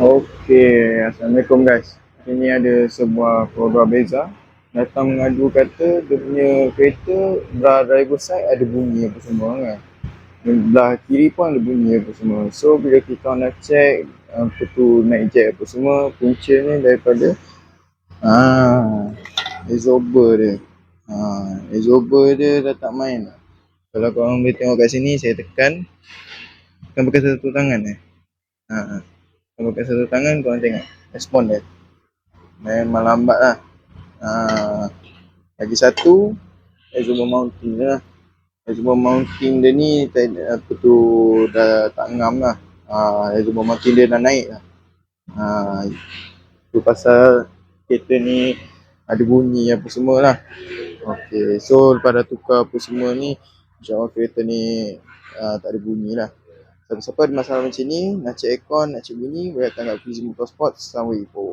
Okey, Assalamualaikum guys. Ini ada sebuah keluarga beza datang mengadu kata dia punya kereta belah driver side ada bunyi apa semua kan. Dan belah kiri pun ada bunyi apa semua. So bila kita nak check apa tu naik jack apa semua, puncanya daripada exhauster dia. Exhauster dia dah tak main. Kalau korang boleh tengok kat sini, saya tekan pakai satu tangan kalau pakai satu tangan korang tengok respon dia memang lambat lah. Lagi satu exhauster mounting lah. Exhauster mounting dia ni apa tu dah tak ngam lah. Exhauster mounting dia dah naik lah. Itu pasal kereta ni ada bunyi apa semua lah. Okay, so lepas dah tukar apa semua ni, insyaAllah kereta ni tak ada bunyi lah. Siapa-siapa ada masalah macam ni, nak cek aircon, nak cek bunyi, boleh datang kat Fizi Motorsport, Sunway Ipoh.